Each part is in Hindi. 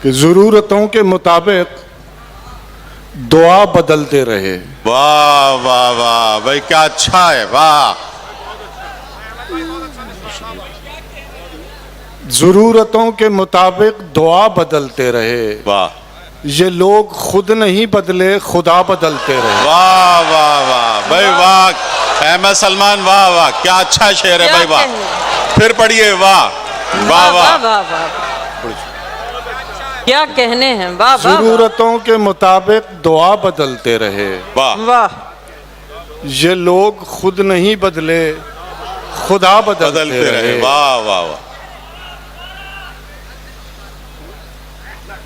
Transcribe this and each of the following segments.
कि ज़रूरतों के मुताबिक दुआ बदलते रहे। वाह वाह वाह भाई, क्या अच्छा है, वाह। ज़रूरतों के मुताबिक दुआ बदलते रहे, वाह ये लोग खुद नहीं बदले, खुदा बदलते रहे। वाह वाह वाह भाई, वाह। अहमद सलमान, वाह वाह, क्या अच्छा शेर है भाई, वाह। फिर पढ़िए, वाह वाह वाह वाह। क्या कहने हैं, वाह वाह। ज़रूरतों के मुताबिक दुआ बदलते रहे, वाह वाह। ये लोग खुद नहीं बदले, खुदा बदलते रहे। वाह वाह वाह।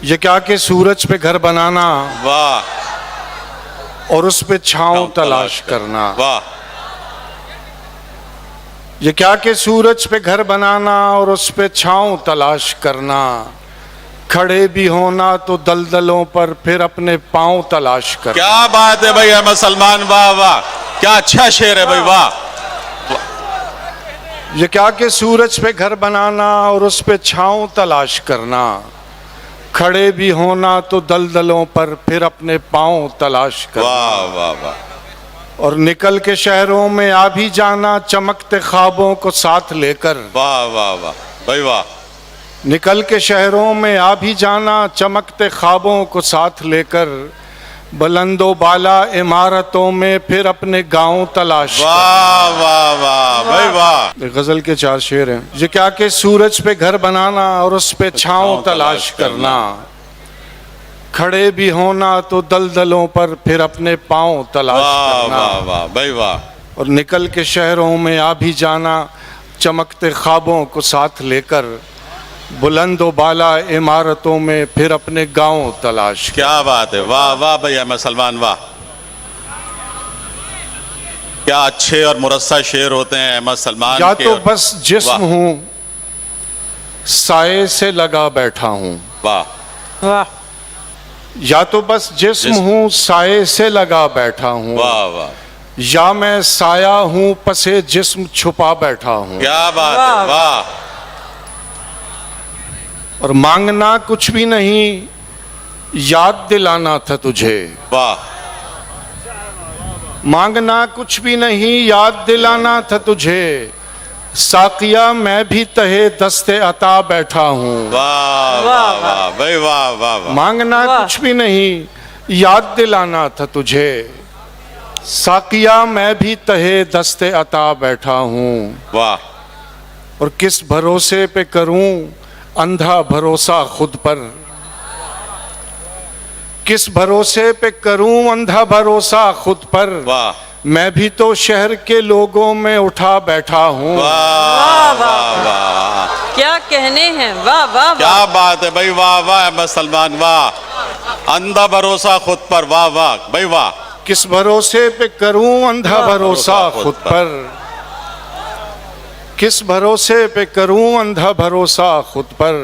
ये क्या कि सूरज पे घर बनाना वाह, और उस पे छांव तलाश करना। वाह। ये क्या कि सूरज पे घर बनाना और उस पे छांव तलाश करना, खड़े भी होना तो दलदलों पर फिर अपने पांव तलाश करना। क्या बात है भाई अहमद सलमान, वाह वाह, क्या अच्छा शेर है भाई, वाह। ये क्या कि सूरज पे घर बनाना और उस पे छांव तलाश करना, खड़े भी होना तो दलदलों पर फिर अपने पांव तलाश करना। वाह वाह वाह। और निकल के शहरों में आ भी जाना, चमकते ख्वाबों को साथ लेकर। वाह वाह वाह भाई, वाह। निकल के शहरों में आ भी जाना, चमकते ख्वाबों को साथ लेकर, बुलंदो बाला इमारतों में फिर अपने गांव तलाश। वाह वाह वाह भाई, वाह। गजल के 4 शेर हैं। ये क्या कि सूरज पे घर बनाना और उस पे छांव तलाश करना, खड़े भी होना तो दलदलों पर फिर अपने पांव तलाश करना। वाह वाह भाई, वाह। और निकल के शहरों में आ भी जाना, चमकते ख्वाबों को साथ लेकर, बुलंदो बाला इमारतों में फिर अपने गांव तलाश। क्या बात है, वाह वाह भाई अहमद सलमान, वाह। क्या अच्छे और मुरस्सा शेर होते हैं अहमद सलमान या के। तो बस जिस्म हूँ, साए से लगा बैठा हूँ। वाह वाह। या तो बस जिस्म हूँ, साए से लगा बैठा हूँ। वाह वाह, या मैं साया हूँ, पसे जिस्म छुपा बैठा हूँ। क्या बात है, वाह। और मांगना कुछ भी नहीं, याद दिलाना था तुझे। वाह मांगना कुछ भी नहीं, याद दिलाना था तुझे, साकिया मैं भी तहे दस्ते अता बैठा हूँ। वाह वाह वाह भाई, वाह वाह वाह। मांगना कुछ भी नहीं, याद दिलाना था तुझे, साकिया मैं भी तहे दस्ते अता बैठा हूँ। वाह। और किस भरोसे पे करूं अंधा भरोसा खुद पर, किस भरोसे पे करूं अंधा भरोसा खुद पर, वाह। मैं भी तो शहर के लोगों में उठा बैठा हूँ। वाह वाह वाह, क्या कहने हैं, वाह वाह। क्या बात है भाई, वाह वाह अहमद सलमान, वाह। अंधा भरोसा खुद पर, वाह वाह भाई, वाह। किस भरोसे पे करूं अंधा भरोसा खुद पर, किस भरोसे पे करूं अंधा भरोसा खुद पर,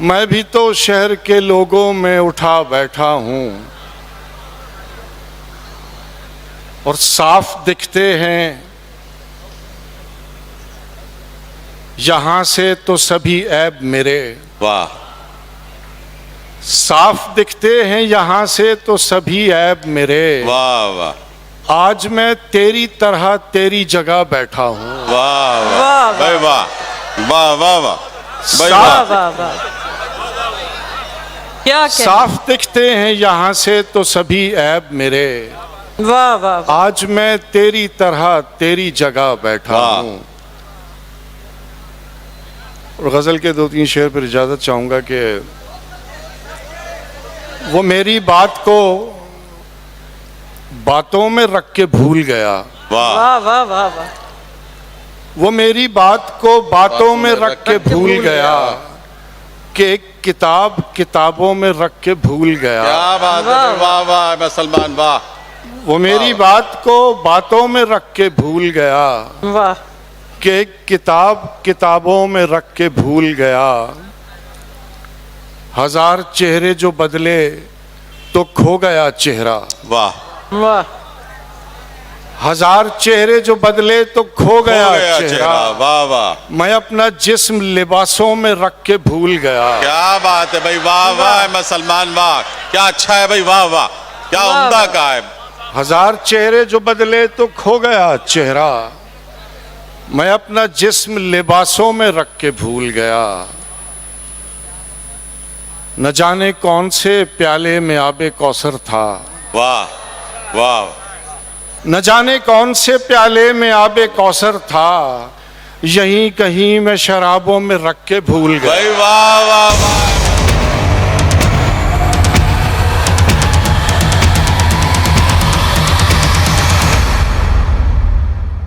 मैं भी तो शहर के लोगों में उठा बैठा हूँ। और साफ दिखते हैं यहां से तो सभी ऐब मेरे। वाह। साफ दिखते हैं यहां से तो सभी ऐब मेरे। वाह वाह, आज मैं तेरी तरह तेरी जगह बैठा हूँ। वाह वाह, वाह भाई, वाह वाह वाह वाह भाई, वाह वाह। वाह वाह। क्या कहने, साफ दिखते हैं यहाँ से तो सभी ऐब मेरे, वाह वाह। आज मैं तेरी तरह तेरी जगह बैठा वाह। हूँ। और गजल के 2-3 शेर पर इजाजत चाहूंगा कि वो मेरी बात को बातों में रख के भूल गया। वाह वाह वाह वाह वाह। वो मेरी बात को बातों में रख के भूल गया, कि एक किताब किताबों में रख के भूल गया। क्या बात है, वाह वाह अहमद सलमान, वाह। वो मेरी बात को बातों में रख के भूल गया, वाह। कि एक किताब किताबों में रख के भूल गया। हजार चेहरे जो बदले तो खो गया चेहरा। वाह वाह। हजार चेहरे जो बदले तो खो गया चेहरा चेहरा। वाह वाह मैं अपना जिस्म लिबासों में रख के भूल गया। क्या बात है भाई वाह वाह अहमद सलमान वाह क्या अच्छा है भाई वाह वाह क्या वाह, उम्दा वाह। का है। हजार चेहरे जो बदले तो खो गया चेहरा। मैं अपना जिस्म लिबासों में रख के भूल गया। न जाने कौन से प्याले में आबे कौसर था। वाह वाह न जाने कौन से प्याले में आबे कौसर था। यहीं कहीं मैं शराबों में रख के भूल गया। भाई वाह वाह वाह